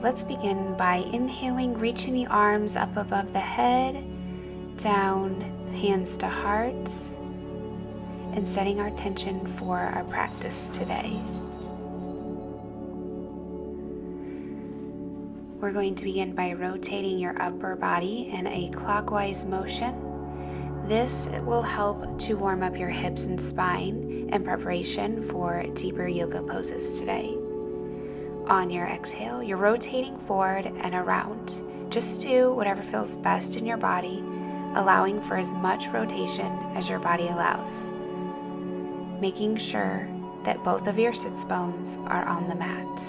let's begin by inhaling, reaching the arms up above the head, down, hands to heart, and setting our intention for our practice today. We're going to begin by rotating your upper body in a clockwise motion. This will help to warm up your hips and spine in preparation for deeper yoga poses today. On your exhale, you're rotating forward and around. Just do whatever feels best in your body, allowing for as much rotation as your body allows. Making sure that both of your sits bones are on the mat.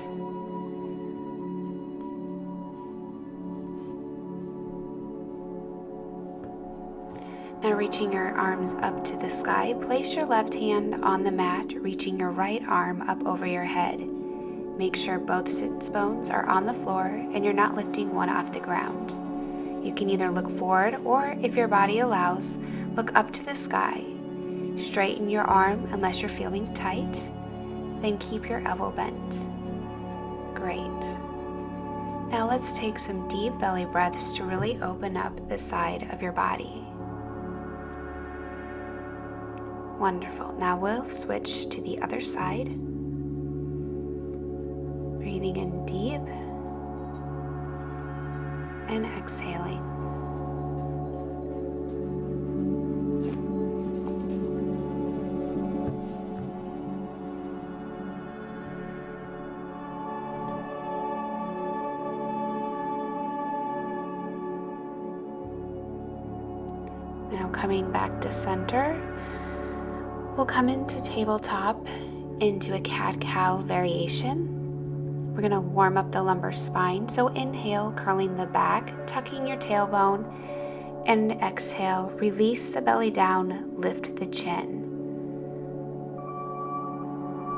Now reaching your arms up to the sky, place your left hand on the mat, reaching your right arm up over your head. Make sure both sits bones are on the floor and you're not lifting one off the ground. You can either look forward or, if your body allows, look up to the sky. Straighten your arm unless you're feeling tight, then keep your elbow bent. Great. Now let's take some deep belly breaths to really open up the side of your body. Wonderful. Now we'll switch to the other side. Breathing in deep and exhaling. Now coming back to center, we'll come into tabletop, into a cat-cow variation. We're going to warm up the lumbar spine. So inhale, curling the back, tucking your tailbone, and exhale, release the belly down, lift the chin.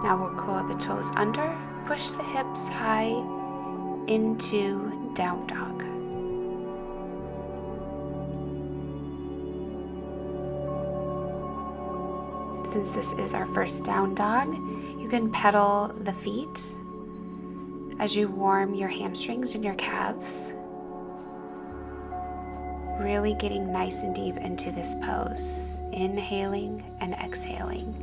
Now we'll curl the toes under, push the hips high into down dog. Since this is our first down dog, you can pedal the feet as you warm your hamstrings and your calves. Really getting nice and deep into this pose, inhaling and exhaling.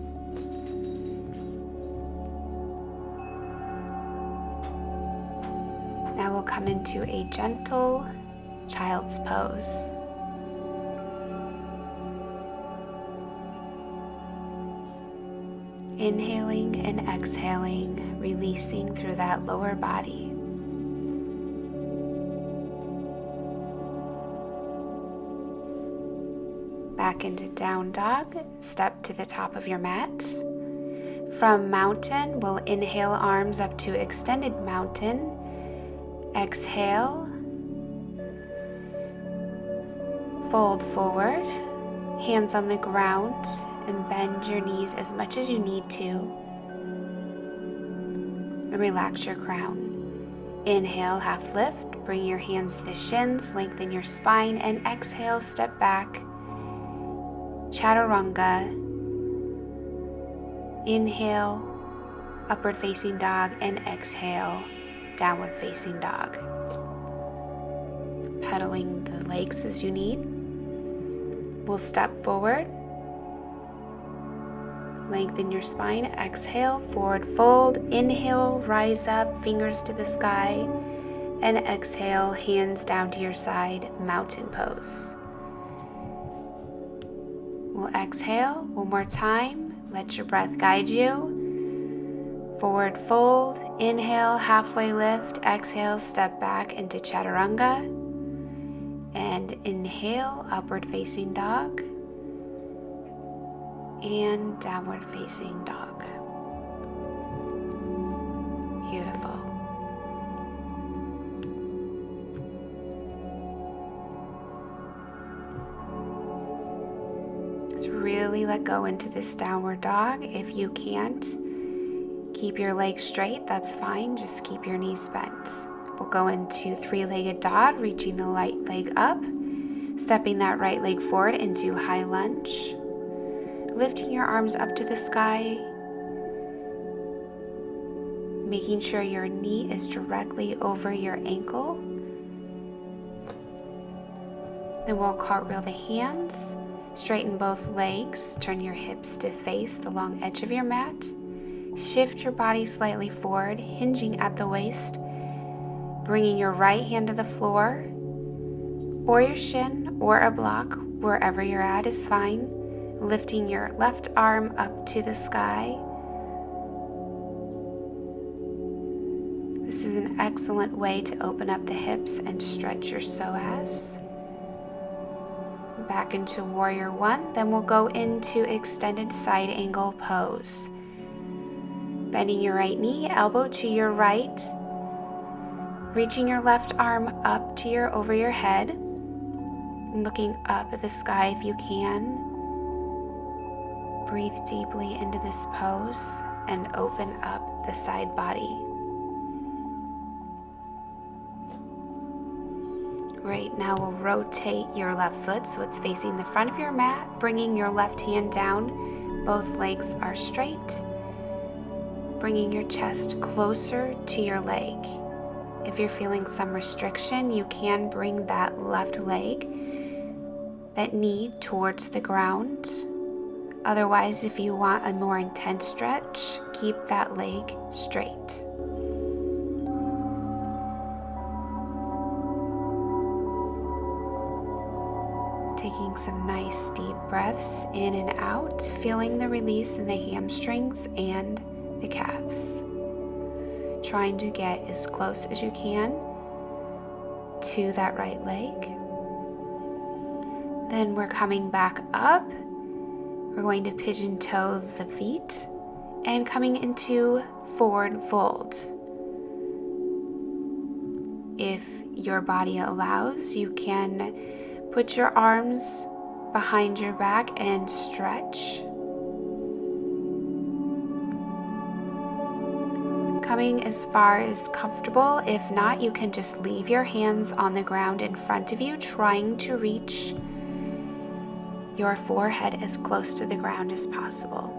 Now we'll come into a gentle child's pose. Inhaling and exhaling, releasing through that lower body. Back into down dog, step to the top of your mat. From mountain, we'll inhale arms up to extended mountain. Exhale, fold forward, hands on the ground, and bend your knees as much as you need to. And relax your crown. Inhale, half lift, bring your hands to the shins, lengthen your spine, and exhale, step back. Chaturanga. Inhale, upward facing dog, and exhale, downward facing dog. Pedaling the legs as you need. We'll step forward. Lengthen your spine, exhale, forward fold, inhale, rise up, fingers to the sky, and exhale, hands down to your side, mountain pose. We'll exhale one more time, let your breath guide you. Forward fold, inhale, halfway lift, exhale, step back into chaturanga, and inhale, upward facing dog, and downward facing dog. Beautiful. Let's really let go into this downward dog. If you can't keep your legs straight, that's fine. Just keep your knees bent. We'll go into three-legged dog, reaching the right leg up, stepping that right leg forward into high lunge. Lifting your arms up to the sky, making sure your knee is directly over your ankle. Then we'll cartwheel the hands, straighten both legs, turn your hips to face the long edge of your mat. Shift your body slightly forward, hinging at the waist, bringing your right hand to the floor, or your shin, or a block, wherever you're at is fine. Lifting your left arm up to the sky. This is an excellent way to open up the hips and stretch your psoas. Back into Warrior One, then we'll go into extended side angle pose. Bending your right knee, elbow to your right, reaching your left arm up to over your head, and looking up at the sky if you can. Breathe deeply into this pose and open up the side body. Great, now we'll rotate your left foot so it's facing the front of your mat, bringing your left hand down. Both legs are straight. Bringing your chest closer to your leg. If you're feeling some restriction, you can bring that left leg, that knee towards the ground. Otherwise, if you want a more intense stretch, keep that leg straight. Taking some nice deep breaths in and out, feeling the release in the hamstrings and the calves. Trying to get as close as you can to that right leg. Then we're coming back up. We're going to pigeon toe the feet and coming into forward fold. If your body allows, you can put your arms behind your back and stretch. Coming as far as comfortable. If not, you can just leave your hands on the ground in front of you, trying to reach your forehead as close to the ground as possible.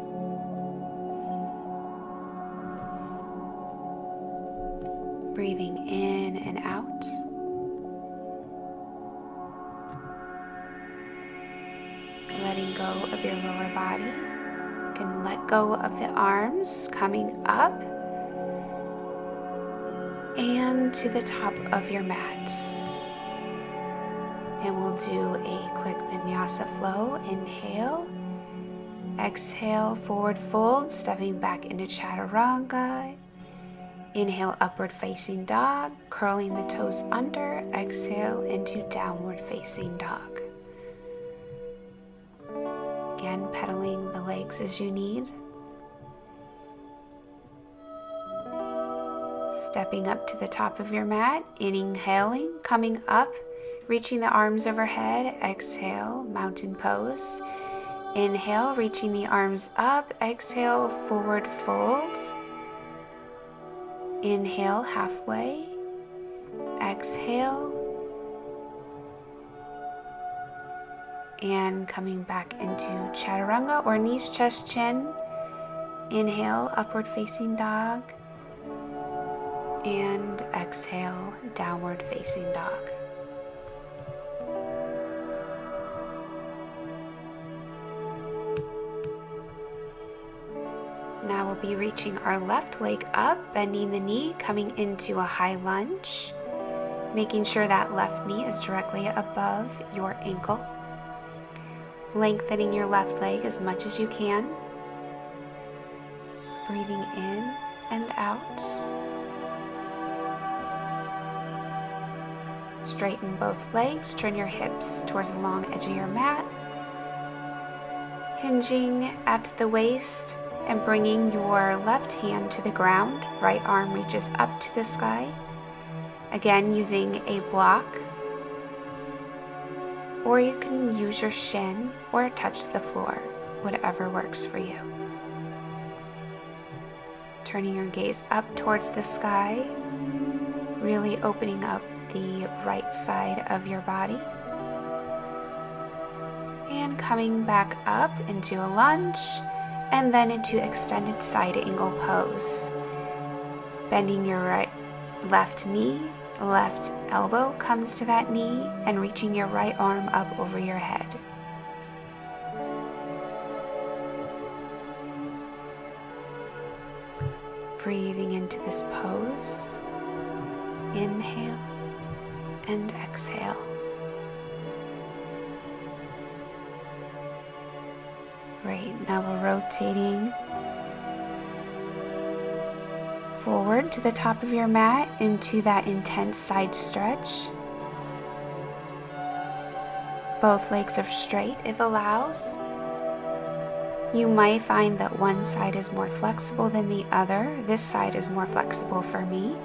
Breathing in and out. Letting go of your lower body. You can let go of the arms, coming up and to the top of your mat. And we'll do a quick Vinyasa Flow. Inhale, exhale, forward fold, stepping back into Chaturanga. Inhale, upward facing dog, curling the toes under. Exhale into downward facing dog. Again, pedaling the legs as you need. Stepping up to the top of your mat, inhaling, coming up, reaching the arms overhead. Exhale, mountain pose. Inhale, reaching the arms up. Exhale, forward fold. Inhale, halfway. Exhale. And coming back into Chaturanga or knees, chest, chin. Inhale, upward facing dog. And exhale, downward facing dog. Now we'll be reaching our left leg up, bending the knee, coming into a high lunge, making sure that left knee is directly above your ankle. Lengthening your left leg as much as you can. Breathing in and out. Straighten both legs, turn your hips towards the long edge of your mat. Hinging at the waist and bringing your left hand to the ground. Right arm reaches up to the sky. Again, using a block. Or you can use your shin or touch the floor, whatever works for you. Turning your gaze up towards the sky, really opening up the right side of your body. And coming back up into a lunge and then into extended side angle pose. Bending your left knee, left elbow comes to that knee, and reaching your right arm up over your head. Breathing into this pose. Inhale and exhale. Great. Now we're rotating forward to the top of your mat into that intense side stretch. Both legs are straight if allows. You might find that one side is more flexible than the other. This side is more flexible for me.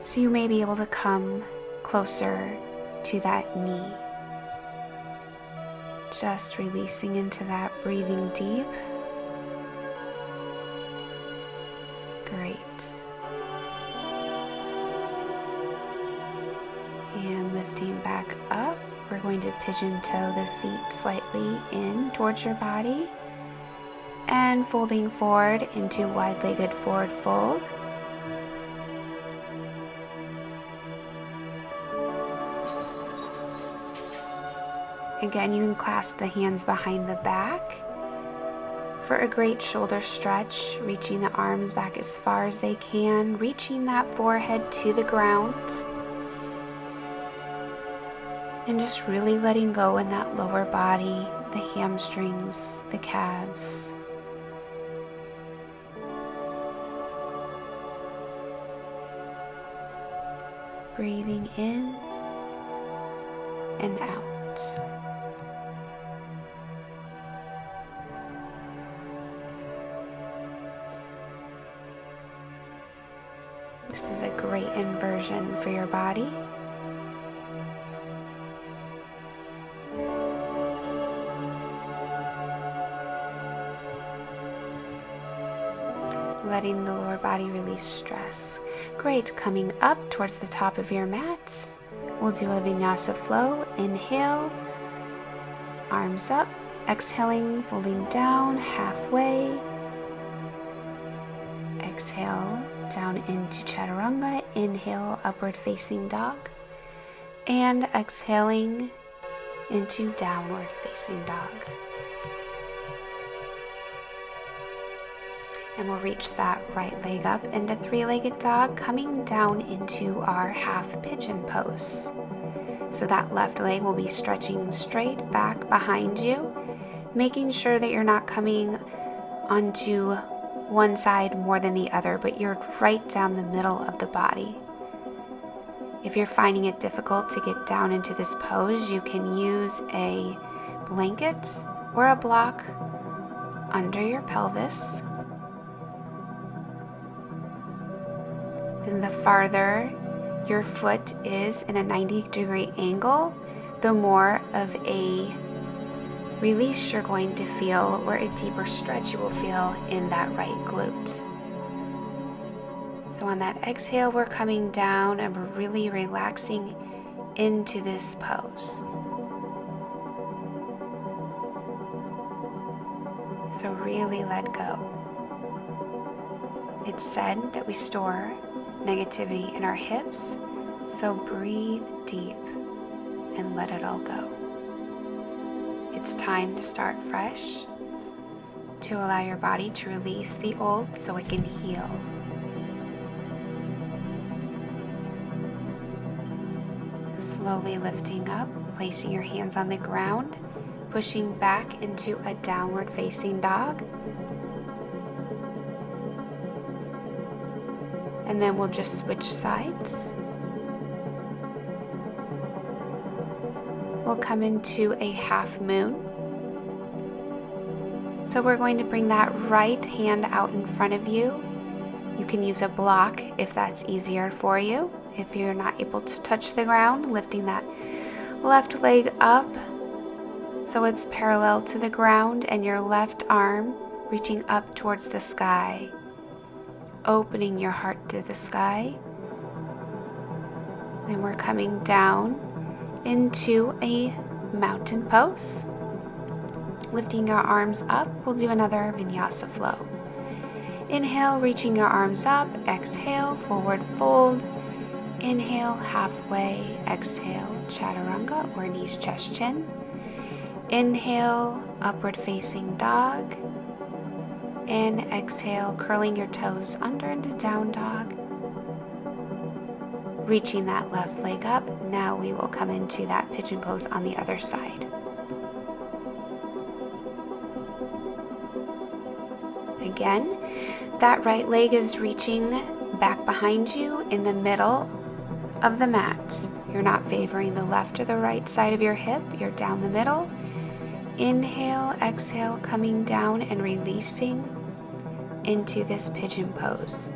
So you may be able to come closer to that knee. Just releasing into that, breathing deep. Great. And lifting back up, we're going to pigeon toe the feet slightly in towards your body and folding forward into wide-legged forward fold. Again, you can clasp the hands behind the back for a great shoulder stretch, reaching the arms back as far as they can, reaching that forehead to the ground, and just really letting go in that lower body, the hamstrings, the calves. Breathing in and out. This is a great inversion for your body. Letting the lower body release stress. Great. Coming up towards the top of your mat, we'll do a Vinyasa Flow. Inhale, arms up. Exhaling, folding down halfway. Exhale, down into Chaturanga. Inhale, upward facing dog. And exhaling into downward facing dog. And we'll reach that right leg up into three-legged dog, coming down into our half pigeon pose. So that left leg will be stretching straight back behind you, making sure that you're not coming onto one side more than the other, but you're right down the middle of the body. If you're finding it difficult to get down into this pose, you can use a blanket or a block under your pelvis. And the farther your foot is in a 90-degree angle, the more of a release you're going to feel, or a deeper stretch you will feel in that right glute. So on that exhale, we're coming down and we're really relaxing into this pose. So really let go. It's said that we store negativity in our hips, so breathe deep and let it all go. It's time to start fresh, to allow your body to release the old so it can heal. Slowly lifting up, placing your hands on the ground, pushing back into a downward facing dog. And then we'll just switch sides. We'll come into a half moon. So we're going to bring that right hand out in front of you. You can use a block if that's easier for you. If you're not able to touch the ground, lifting that left leg up so it's parallel to the ground, and your left arm reaching up towards the sky. Opening your heart to the sky. Then we're coming down into a mountain pose. Lifting our arms up, we'll do another Vinyasa Flow. Inhale, reaching your arms up. Exhale, forward fold. Inhale, halfway. Exhale, chaturanga or knees, chest, chin. Inhale, upward facing dog. And exhale, curling your toes under into down dog. Reaching that left leg up. Now we will come into that pigeon pose on the other side. Again, that right leg is reaching back behind you in the middle of the mat. You're not favoring the left or the right side of your hip. You're down the middle. Inhale, exhale, coming down and releasing into this pigeon pose.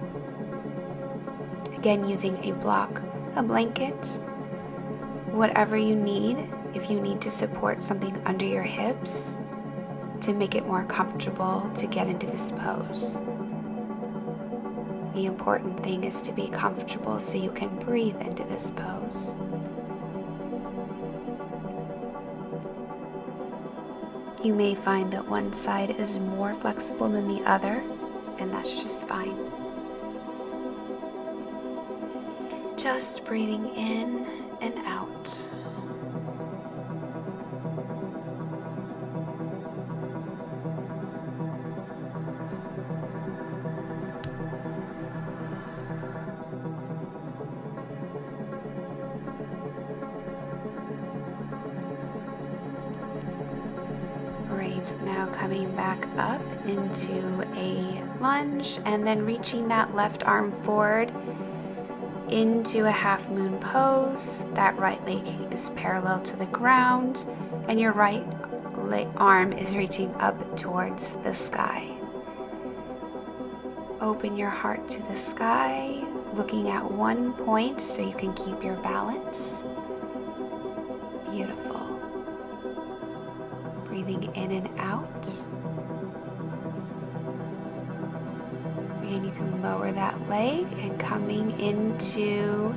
Again, using a block, a blanket, whatever you need. If you need to support something under your hips to make it more comfortable to get into this pose. The important thing is to be comfortable so you can breathe into this pose. You may find that one side is more flexible than the other, and that's just fine. Just breathing in and out. Great, now coming back up into a lunge and then reaching that left arm forward into a half moon pose. That right leg is parallel to the ground and your right arm is reaching up towards the sky. Open your heart to the sky, looking at one point so you can keep your balance. Beautiful. Breathing in and out. And you can lower that leg and coming into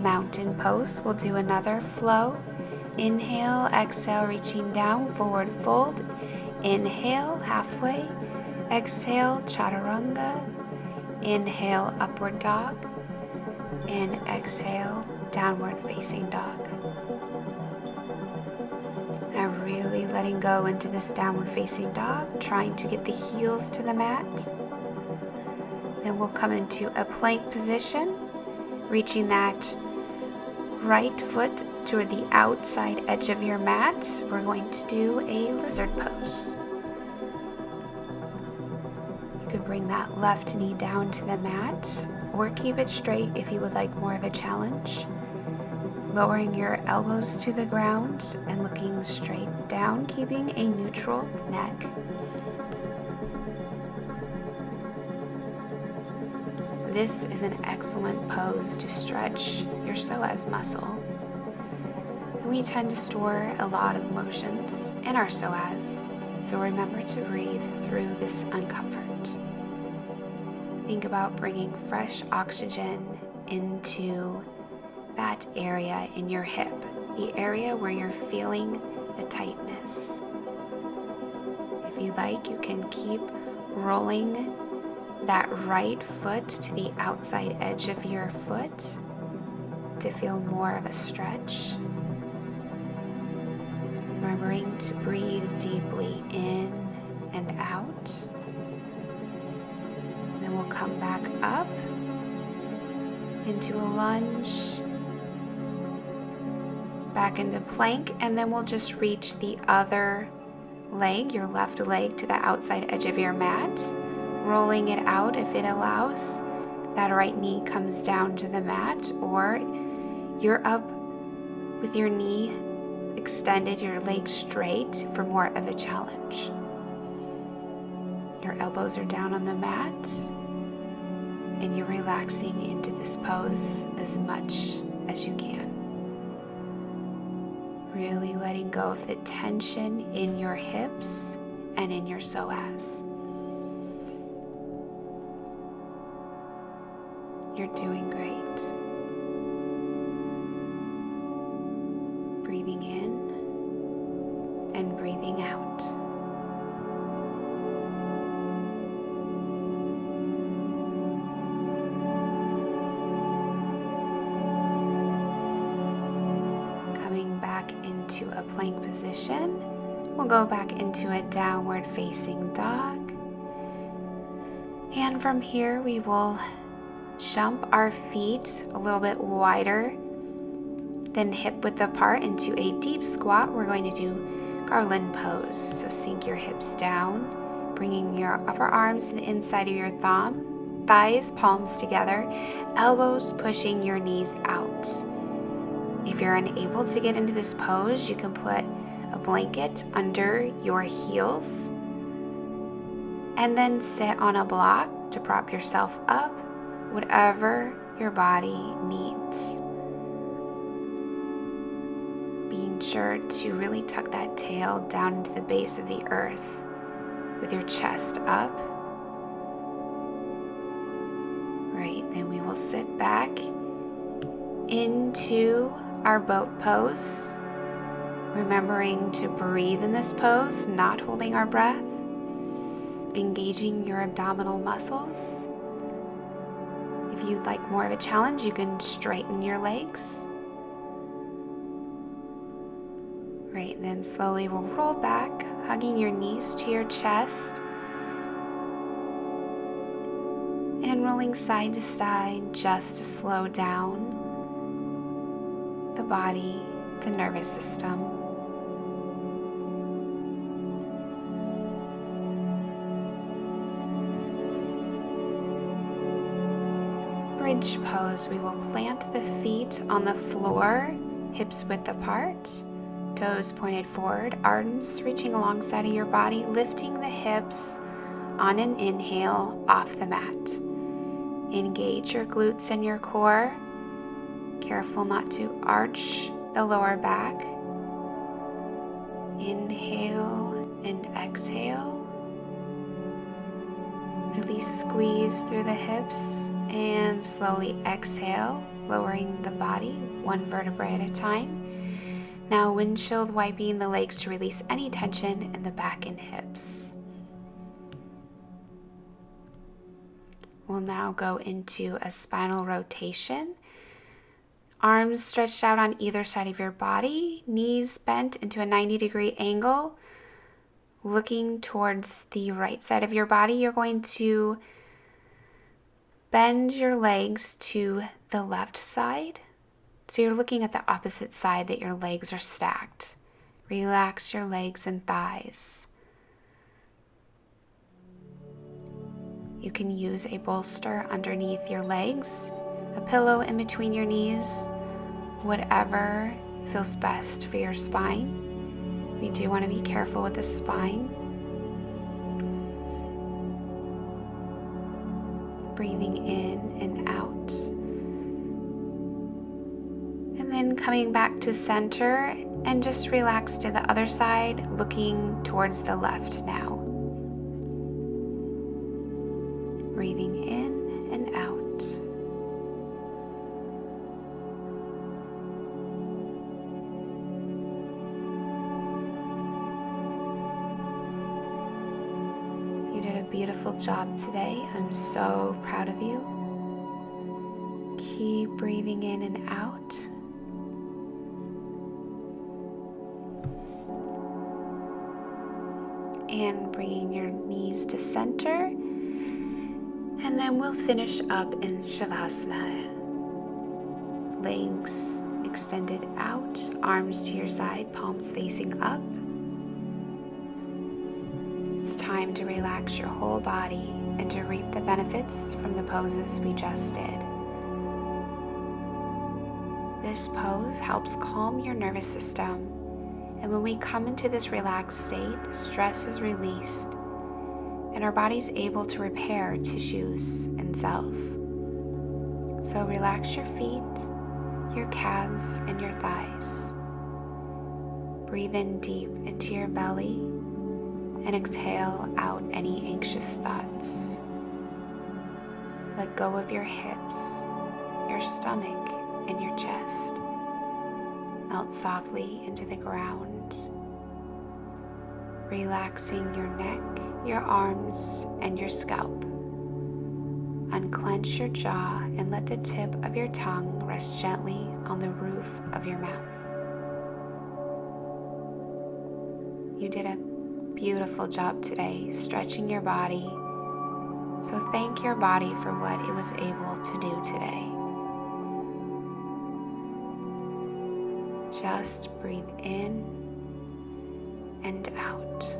mountain pose. We'll do another flow. Inhale, exhale, reaching down, forward fold. Inhale, halfway. Exhale, chaturanga. Inhale, upward dog. And exhale, downward facing dog. Now really letting go into this downward facing dog, trying to get the heels to the mat. Then we'll come into a plank position, reaching that right foot toward the outside edge of your mat. We're going to do a lizard pose. You can bring that left knee down to the mat or keep it straight if you would like more of a challenge. Lowering your elbows to the ground and looking straight down, keeping a neutral neck. This is an excellent pose to stretch your psoas muscle. We tend to store a lot of emotions in our psoas, so remember to breathe through this uncomfort. Think about bringing fresh oxygen into that area in your hip, the area where you're feeling the tightness. If you like, you can keep rolling that right foot to the outside edge of your foot to feel more of a stretch. Remembering to breathe deeply in and out. Then we'll come back up into a lunge, back into plank, and then we'll just reach the other leg, your left leg, to the outside edge of your mat, rolling it out if it allows. That right knee comes down to the mat, or you're up with your knee extended, your leg straight for more of a challenge. Your elbows are down on the mat, and you're relaxing into this pose as much as you can. Really letting go of the tension in your hips and in your psoas. You're doing great. Breathing in and breathing out. plank position. We'll go back into a downward facing dog. And from here, we will jump our feet a little bit wider than hip width apart into a deep squat. We're going to do Garland Pose. So sink your hips down, bringing your upper arms to the inside of your thighs, palms together, elbows pushing your knees out. If you're unable to get into this pose, you can put a blanket under your heels and then sit on a block to prop yourself up, whatever your body needs. Being sure to really tuck that tail down into the base of the earth with your chest up. Right, then we will sit back into our boat pose, remembering to breathe in this pose, not holding our breath, engaging your abdominal muscles. If you'd like more of a challenge, you can straighten your legs. Right, and then slowly we'll roll back, hugging your knees to your chest, and rolling side to side just to slow down the body, the nervous system. Bridge pose, we will plant the feet on the floor, hips width apart, toes pointed forward, arms reaching alongside of your body, lifting the hips on an inhale off the mat. Engage your glutes and your core. Careful not to arch the lower back. Inhale and exhale. Release, squeeze through the hips, and slowly exhale, lowering the body one vertebrae at a time. Now windshield wiping the legs to release any tension in the back and hips. We'll now go into a spinal rotation. Arms stretched out on either side of your body, knees bent into a 90-degree angle. Looking towards the right side of your body, you're going to bend your legs to the left side. So you're looking at the opposite side that your legs are stacked. Relax your legs and thighs. You can use a bolster underneath your legs, a pillow in between your knees, whatever feels best for your spine. We do want to be careful with the spine. Breathing in and out. And then coming back to center and just relax to the other side, looking towards the left now. Breathing in and out. You did a beautiful job today. I'm so proud of you. Keep breathing in and out. And bringing your knees to center. And then we'll finish up in Shavasana. Legs extended out, arms to your side, palms facing up. It's time to relax your whole body and to reap the benefits from the poses we just did. This pose helps calm your nervous system, and when we come into this relaxed state, stress is released and our body's able to repair tissues and cells. So relax your feet, your calves, and your thighs. Breathe in deep into your belly and exhale out any anxious thoughts. Let go of your hips, your stomach, and your chest. Melt softly into the ground, relaxing your neck, your arms, and your scalp. Unclench your jaw and let the tip of your tongue rest gently on the roof of your mouth. You did a beautiful job today stretching your body. So thank your body for what it was able to do today. Just breathe in and out.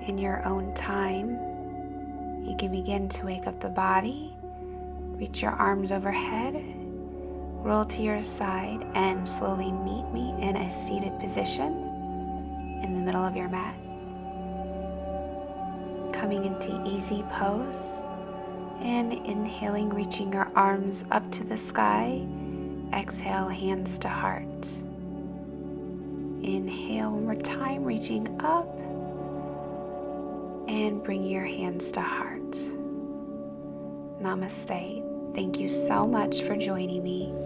In your own time, you can begin to wake up the body, reach your arms overhead, roll to your side, and slowly meet me in a seated position in the middle of your mat. Coming into easy pose and inhaling, reaching your arms up to the sky. Exhale, hands to heart. Inhale one more time, reaching up, and bring your hands to heart. Namaste. Thank you so much for joining me.